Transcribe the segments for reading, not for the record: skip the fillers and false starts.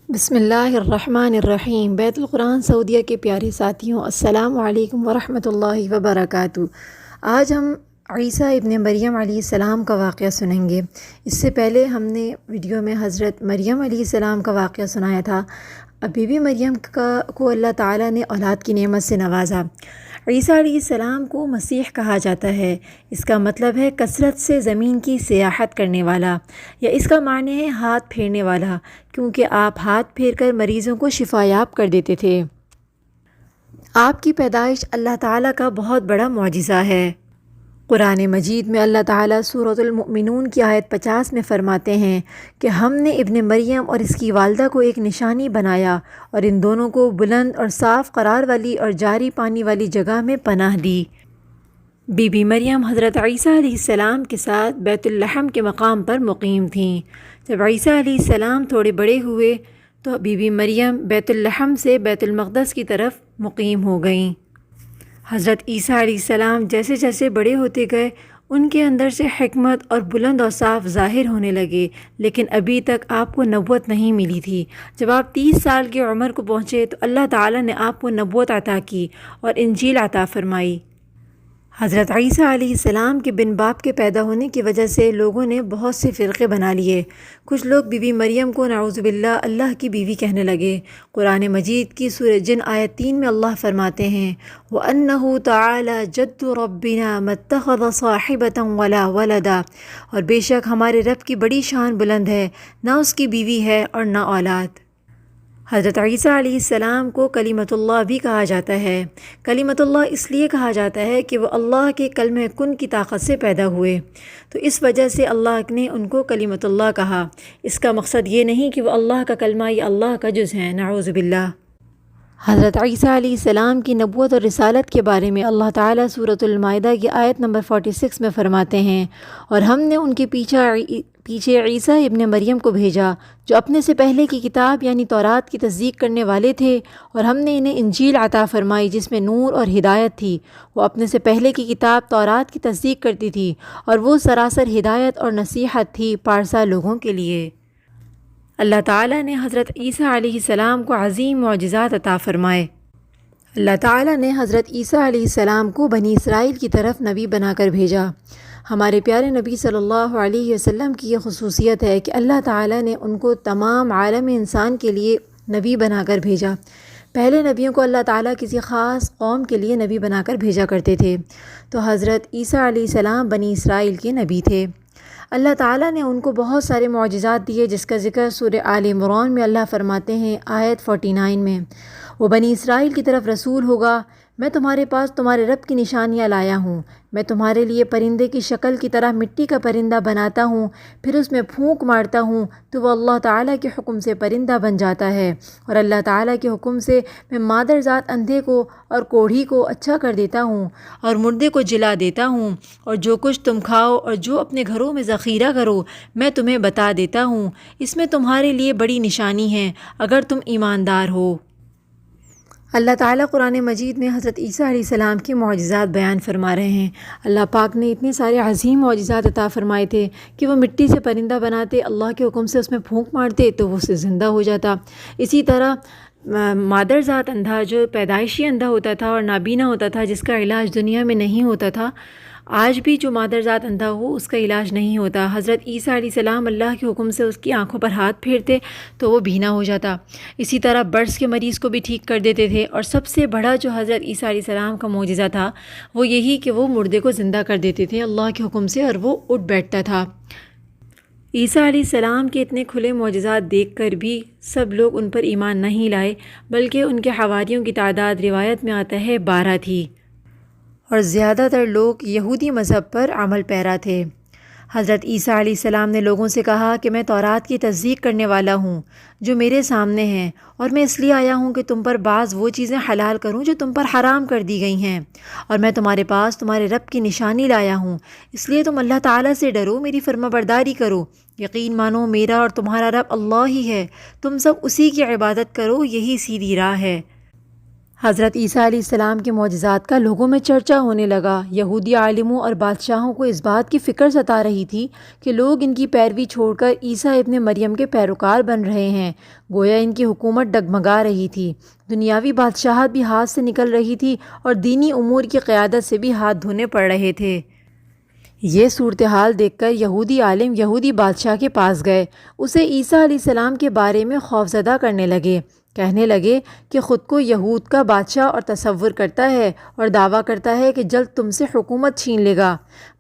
بسم اللہ الرحمن الرحیم۔ بیت القرآن سعودیہ کے پیارے ساتھیوں، السلام علیکم ورحمۃ اللہ وبرکاتہ۔ آج ہم عیسیٰ ابن مریم علیہ السلام کا واقعہ سنیں گے۔ اس سے پہلے ہم نے ویڈیو میں حضرت مریم علیہ السلام کا واقعہ سنایا تھا۔ بی بی مریم کو اللہ تعالیٰ نے اولاد کی نعمت سے نوازا۔ عیسیٰ علیہ السلام کو مسیح کہا جاتا ہے۔ اس کا مطلب ہے کثرت سے زمین کی سیاحت کرنے والا، یا اس کا معنی ہے ہاتھ پھیرنے والا، کیونکہ آپ ہاتھ پھیر کر مریضوں کو شفا یاب کر دیتے تھے۔ آپ کی پیدائش اللہ تعالیٰ کا بہت بڑا معجزہ ہے۔ قرآن مجید میں اللہ تعالیٰ سورۃ المؤمنون کی آیت 50 میں فرماتے ہیں کہ ہم نے ابن مریم اور اس کی والدہ کو ایک نشانی بنایا اور ان دونوں کو بلند اور صاف قرار والی اور جاری پانی والی جگہ میں پناہ دی۔ بی بی مریم حضرت عیسیٰ علیہ السلام کے ساتھ بیت اللحم کے مقام پر مقیم تھیں۔ جب عیسیٰ علیہ السلام تھوڑے بڑے ہوئے تو بی بی مریم بیت اللحم سے بیت المقدس کی طرف مقیم ہو گئیں۔ حضرت عیسیٰ علیہ السلام جیسے جیسے بڑے ہوتے گئے، ان کے اندر سے حکمت اور بلند اور صاف ظاہر ہونے لگے، لیکن ابھی تک آپ کو نبوت نہیں ملی تھی۔ جب آپ 30 سال کی عمر کو پہنچے تو اللہ تعالیٰ نے آپ کو نبوت عطا کی اور انجیل عطا فرمائی۔ حضرت عیسیٰ علیہ السلام کے بن باپ کے پیدا ہونے کی وجہ سے لوگوں نے بہت سے فرقے بنا لیے۔ کچھ لوگ بی بی مریم کو نعوذ باللہ اللہ کی بیوی کہنے لگے۔ قرآن مجید کی سورہ جن آیت 3 میں اللہ فرماتے ہیں وَأَنَّهُ تَعَالَى جَدُّ رَبِّنَا مَا اتَّخَذَ صَاحِبَةً وَلَا وَلَدًا، اور بے شک ہمارے رب کی بڑی شان بلند ہے، نہ اس کی بیوی ہے اور نہ اولاد۔ حضرت عیسیٰ علیہ السلام کو کلیمۃ اللہ بھی کہا جاتا ہے۔ کلیمۃ اللہ اس لیے کہا جاتا ہے کہ وہ اللہ کے کلمہ کن کی طاقت سے پیدا ہوئے، تو اس وجہ سے اللہ نے ان کو کلیمۃ اللہ کہا۔ اس کا مقصد یہ نہیں کہ وہ اللہ کا کلمہ یا اللہ کا جز ہیں، نعوذ باللہ۔ حضرت عیسیٰ علیہ السلام کی نبوت اور رسالت کے بارے میں اللہ تعالیٰ سورۃ المائدہ کی آیت نمبر 46 میں فرماتے ہیں اور ہم نے ان کے پیچھے عیسیٰ ابن مریم کو بھیجا جو اپنے سے پہلے کی کتاب یعنی تورات کی تصدیق کرنے والے تھے، اور ہم نے انہیں انجیل عطا فرمائی جس میں نور اور ہدایت تھی۔ وہ اپنے سے پہلے کی کتاب تورات کی تصدیق کرتی تھی اور وہ سراسر ہدایت اور نصیحت تھی پارسا لوگوں کے لیے۔ اللہ تعالیٰ نے حضرت عیسیٰ علیہ السلام کو عظیم معجزات عطا فرمائے۔ اللہ تعالیٰ نے حضرت عیسیٰ علیہ السلام کو بنی اسرائیل کی طرف نبی بنا کر بھیجا۔ ہمارے پیارے نبی صلی اللہ علیہ وسلم کی یہ خصوصیت ہے کہ اللہ تعالیٰ نے ان کو تمام عالم انسان کے لیے نبی بنا کر بھیجا۔ پہلے نبیوں کو اللہ تعالیٰ کسی خاص قوم کے لیے نبی بنا کر بھیجا کرتے تھے، تو حضرت عیسیٰ علیہ السلام بنی اسرائیل کے نبی تھے۔ اللہ تعالیٰ نے ان کو بہت سارے معجزات دیے، جس کا ذکر سورہ آل عمران میں اللہ فرماتے ہیں آیت 49 میں وہ بنی اسرائیل کی طرف رسول ہوگا، میں تمہارے پاس تمہارے رب کی نشانیاں لایا ہوں، میں تمہارے لیے پرندے کی شکل کی طرح مٹی کا پرندہ بناتا ہوں، پھر اس میں پھونک مارتا ہوں تو وہ اللہ تعالیٰ کے حکم سے پرندہ بن جاتا ہے، اور اللہ تعالیٰ کے حکم سے میں مادر ذات اندھے کو اور کوڑھی کو اچھا کر دیتا ہوں اور مردے کو جلا دیتا ہوں، اور جو کچھ تم کھاؤ اور جو اپنے گھروں میں ذخیرہ کرو میں تمہیں بتا دیتا ہوں، اس میں تمہارے لیے بڑی نشانی ہے اگر تم ایماندار ہو۔ اللہ تعالیٰ قرآن مجید میں حضرت عیسیٰ علیہ السلام کے معجزات بیان فرما رہے ہیں۔ اللہ پاک نے اتنے سارے عظیم معجزات عطا فرمائے تھے کہ وہ مٹی سے پرندہ بناتے، اللہ کے حکم سے اس میں پھونک مارتے تو وہ اس سے زندہ ہو جاتا۔ اسی طرح مادر ذات اندھا جو پیدائشی اندھا ہوتا تھا اور نابینا ہوتا تھا، جس کا علاج دنیا میں نہیں ہوتا تھا، آج بھی جو مادر ذات اندھا ہو اس کا علاج نہیں ہوتا، حضرت عیسیٰ علیہ السلام اللہ کے حکم سے اس کی آنکھوں پر ہاتھ پھیرتے تو وہ بینا ہو جاتا۔ اسی طرح برس کے مریض کو بھی ٹھیک کر دیتے تھے، اور سب سے بڑا جو حضرت عیسیٰ علیہ السلام کا معجزہ تھا وہ یہی کہ وہ مردے کو زندہ کر دیتے تھے اللہ کے حکم سے، اور وہ اٹھ بیٹھتا تھا۔ عیسیٰ علیہ السلام کے اتنے کھلے معجزات دیکھ کر بھی سب لوگ ان پر ایمان نہیں لائے، بلکہ ان کے حواریوں کی تعداد روایت میں آتا ہے 12 تھی، اور زیادہ تر لوگ یہودی مذہب پر عمل پیرا تھے۔ حضرت عیسیٰ علیہ السلام نے لوگوں سے کہا کہ میں تورات کی تصدیق کرنے والا ہوں جو میرے سامنے ہیں، اور میں اس لیے آیا ہوں کہ تم پر بعض وہ چیزیں حلال کروں جو تم پر حرام کر دی گئی ہیں، اور میں تمہارے پاس تمہارے رب کی نشانی لایا ہوں، اس لیے تم اللہ تعالیٰ سے ڈرو، میری فرما برداری کرو، یقین مانو میرا اور تمہارا رب اللہ ہی ہے، تم سب اسی کی عبادت کرو، یہی سیدھی راہ ہے۔ حضرت عیسیٰ علیہ السلام کے معجزات کا لوگوں میں چرچا ہونے لگا۔ یہودی عالموں اور بادشاہوں کو اس بات کی فکر ستا رہی تھی کہ لوگ ان کی پیروی چھوڑ کر عیسیٰ ابن مریم کے پیروکار بن رہے ہیں، گویا ان کی حکومت ڈگمگا رہی تھی، دنیاوی بادشاہت بھی ہاتھ سے نکل رہی تھی اور دینی امور کی قیادت سے بھی ہاتھ دھونے پڑ رہے تھے۔ یہ صورتحال دیکھ کر یہودی عالم یہودی بادشاہ کے پاس گئے، اسے عیسیٰ علیہ السلام کے بارے میں خوفزدہ کرنے لگے، کہنے لگے کہ خود کو یہود کا بادشاہ اور تصور کرتا ہے اور دعویٰ کرتا ہے کہ جلد تم سے حکومت چھین لے گا۔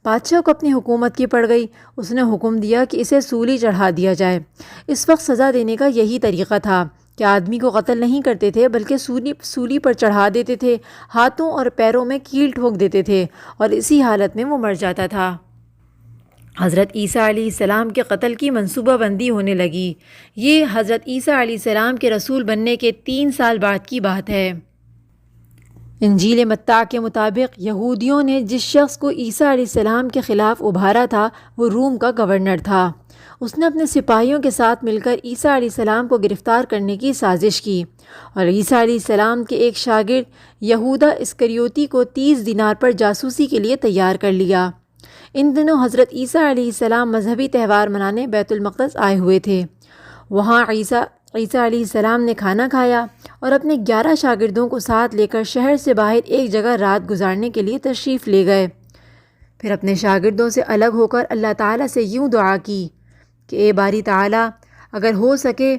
بادشاہ کو اپنی حکومت کی پڑ گئی، اس نے حکم دیا کہ اسے سولی چڑھا دیا جائے۔ اس وقت سزا دینے کا یہی طریقہ تھا کہ آدمی کو قتل نہیں کرتے تھے بلکہ سولی پر چڑھا دیتے تھے، ہاتھوں اور پیروں میں کیل ٹھوک دیتے تھے اور اسی حالت میں وہ مر جاتا تھا۔ حضرت عیسیٰ علیہ السلام کے قتل کی منصوبہ بندی ہونے لگی۔ یہ حضرت عیسیٰ علیہ السلام کے رسول بننے کے 3 سال بعد کی بات ہے۔ انجیل متی کے مطابق یہودیوں نے جس شخص کو عیسیٰ علیہ السلام کے خلاف ابھارا تھا وہ روم کا گورنر تھا۔ اس نے اپنے سپاہیوں کے ساتھ مل کر عیسیٰ علیہ السلام کو گرفتار کرنے کی سازش کی اور عیسیٰ علیہ السلام کے ایک شاگرد یہودا اسکریوتی کو 30 دینار پر جاسوسی کے لیے تیار کر لیا۔ ان دنوں حضرت عیسیٰ علیہ السلام مذہبی تہوار منانے بیت المقدس آئے ہوئے تھے۔ وہاں عیسیٰ علیہ السلام نے کھانا کھایا اور اپنے 11 شاگردوں کو ساتھ لے کر شہر سے باہر ایک جگہ رات گزارنے کے لیے تشریف لے گئے۔ پھر اپنے شاگردوں سے الگ ہو کر اللہ تعالیٰ سے یوں دعا کی کہ اے باری تعالیٰ، اگر ہو سکے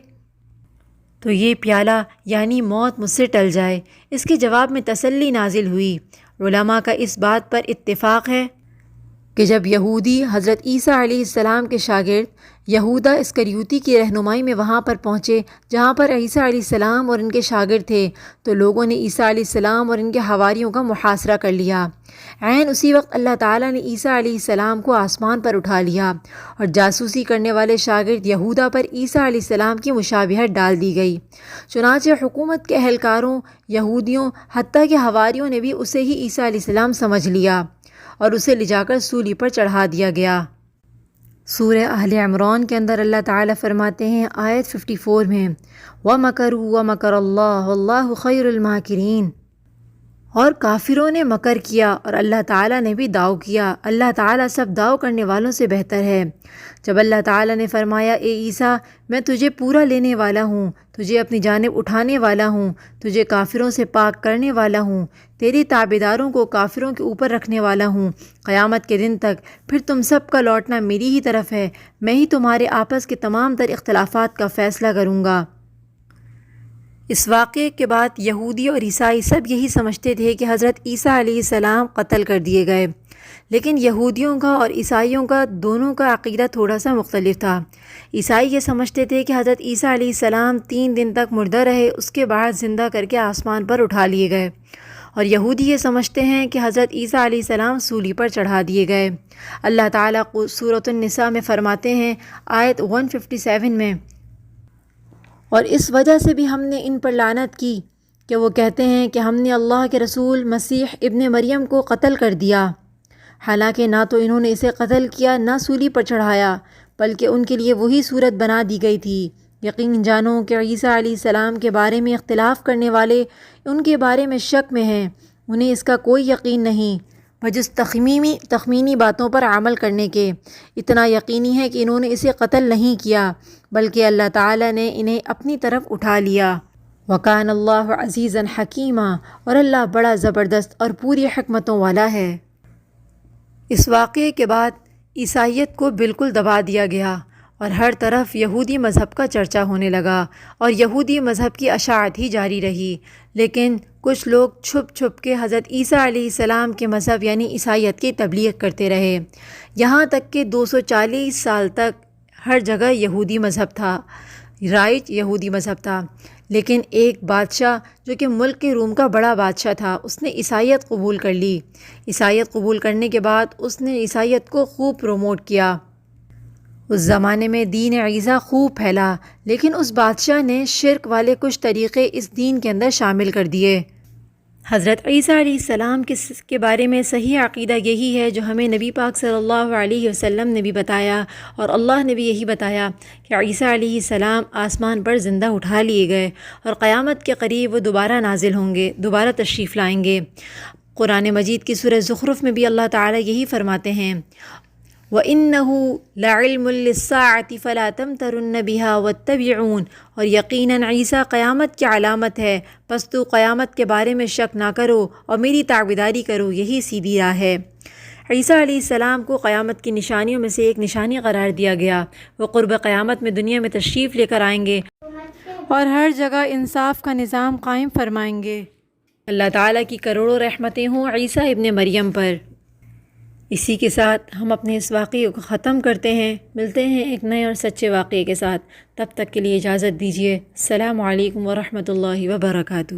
تو یہ پیالہ یعنی موت مجھ سے ٹل جائے۔ اس کے جواب میں تسلی نازل ہوئی۔ علماء کا اس بات پر اتفاق ہے کہ جب یہودی حضرت عیسیٰ علیہ السلام کے شاگرد یہودا اسکریوتی کی رہنمائی میں وہاں پر پہنچے جہاں پر عیسیٰ علیہ السلام اور ان کے شاگرد تھے، تو لوگوں نے عیسیٰ علیہ السلام اور ان کے حواریوں کا محاصرہ کر لیا۔ عین اسی وقت اللہ تعالیٰ نے عیسیٰ علیہ السلام کو آسمان پر اٹھا لیا اور جاسوسی کرنے والے شاگرد یہودا پر عیسیٰ علیہ السلام کی مشابہت ڈال دی گئی۔ چنانچہ حکومت کے اہلکاروں، یہودیوں، حتیٰ کہ حواریوں نے بھی اسے ہی عیسیٰ علیہ السلام سمجھ لیا اور اسے لے جا کر سولی پر چڑھا دیا گیا۔ سورہ آل عمران کے اندر اللہ تعالیٰ فرماتے ہیں آیت 54 میں وَمَكَرُوا وَمَكَرَ اللَّهُ وَاللَّهُ خَيْرُ الْمَاكِرِينَ، اور کافروں نے مکر کیا اور اللہ تعالیٰ نے بھی داؤ کیا، اللہ تعالیٰ سب داؤ کرنے والوں سے بہتر ہے۔ جب اللہ تعالیٰ نے فرمایا اے عیسیٰ میں تجھے پورا لینے والا ہوں، تجھے اپنی جانب اٹھانے والا ہوں، تجھے کافروں سے پاک کرنے والا ہوں، تیری تابعداروں کو کافروں کے اوپر رکھنے والا ہوں قیامت کے دن تک، پھر تم سب کا لوٹنا میری ہی طرف ہے، میں ہی تمہارے آپس کے تمام تر اختلافات کا فیصلہ کروں گا۔ اس واقعے کے بعد یہودی اور عیسائی سب یہی سمجھتے تھے کہ حضرت عیسیٰ علیہ السلام قتل کر دیے گئے، لیکن یہودیوں کا اور عیسائیوں کا دونوں کا عقیدہ تھوڑا سا مختلف تھا۔ عیسائی یہ سمجھتے تھے کہ حضرت عیسیٰ علیہ السلام 3 دن تک مردہ رہے، اس کے بعد زندہ کر کے آسمان پر اٹھا لیے گئے، اور یہودی یہ سمجھتے ہیں کہ حضرت عیسیٰ علیہ السلام سولی پر چڑھا دیے گئے۔ اللہ تعالیٰ سورۃ النساء میں فرماتے ہیں آیت 157 میں اور اس وجہ سے بھی ہم نے ان پر لعنت کی کہ وہ کہتے ہیں کہ ہم نے اللہ کے رسول مسیح ابن مریم کو قتل کر دیا، حالانکہ نہ تو انہوں نے اسے قتل کیا نہ سولی پر چڑھایا، بلکہ ان کے لیے وہی صورت بنا دی گئی تھی۔ یقین جانو کہ عیسیٰ علیہ السلام کے بارے میں اختلاف کرنے والے ان کے بارے میں شک میں ہیں، انہیں اس کا کوئی یقین نہیں بجز تخمینی باتوں پر عمل کرنے کے۔ اتنا یقینی ہے کہ انہوں نے اسے قتل نہیں کیا بلکہ اللہ تعالیٰ نے انہیں اپنی طرف اٹھا لیا۔ وَكَانَ اللَّهُ عَزِيزًا حَكِيمًا، اور اللہ بڑا زبردست اور پوری حکمتوں والا ہے۔ اس واقعے کے بعد عیسائیت کو بالکل دبا دیا گیا اور ہر طرف یہودی مذہب کا چرچا ہونے لگا اور یہودی مذہب کی اشاعت ہی جاری رہی، لیکن کچھ لوگ چھپ چھپ کے حضرت عیسیٰ علیہ السلام کے مذہب یعنی عیسائیت کی تبلیغ کرتے رہے، یہاں تک کہ 240 سال تک ہر جگہ یہودی مذہب تھا، رائج یہودی مذہب تھا۔ لیکن ایک بادشاہ جو کہ ملک کے روم کا بڑا بادشاہ تھا، اس نے عیسائیت قبول کر لی۔ عیسائیت قبول کرنے کے بعد اس نے عیسائیت کو خوب پروموٹ کیا۔ اس زمانے میں دین عیسیٰ خوب پھیلا، لیکن اس بادشاہ نے شرک والے کچھ طریقے اس دین کے اندر شامل کر دیے۔ حضرت عیسیٰ علیہ السلام کے بارے میں صحیح عقیدہ یہی ہے جو ہمیں نبی پاک صلی اللہ علیہ وسلم نے بھی بتایا، اور اللہ نے بھی یہی بتایا کہ عیسیٰ علیہ السلام آسمان پر زندہ اٹھا لیے گئے اور قیامت کے قریب وہ دوبارہ نازل ہوں گے، دوبارہ تشریف لائیں گے۔ قرآن مجید کی سورہ زخرف میں بھی اللہ تعالیٰ یہی فرماتے ہیں، وَإِنَّهُ لَعِلْمٌ لِلسَّاعَةِ فَلَا تَمْتَرُنَّ بِهَا وَاتَّبِعُونِ، اور یقیناً عیسیٰ قیامت کی علامت ہے، پس تو قیامت کے بارے میں شک نہ کرو اور میری تابعداری کرو، یہی سیدھی راہ ہے۔ عیسیٰ علیہ السلام کو قیامت کی نشانیوں میں سے ایک نشانی قرار دیا گیا۔ وہ قرب قیامت میں دنیا میں تشریف لے کر آئیں گے اور ہر جگہ انصاف کا نظام قائم فرمائیں گے۔ اللہ تعالیٰ کی کروڑوں رحمتیں ہوں عیسیٰ ابن مریم پر۔ اسی کے ساتھ ہم اپنے اس واقعے کو ختم کرتے ہیں، ملتے ہیں ایک نئے اور سچے واقعے کے ساتھ، تب تک کے لیے اجازت دیجیے۔ السلام علیکم ورحمۃ اللہ وبرکاتہ۔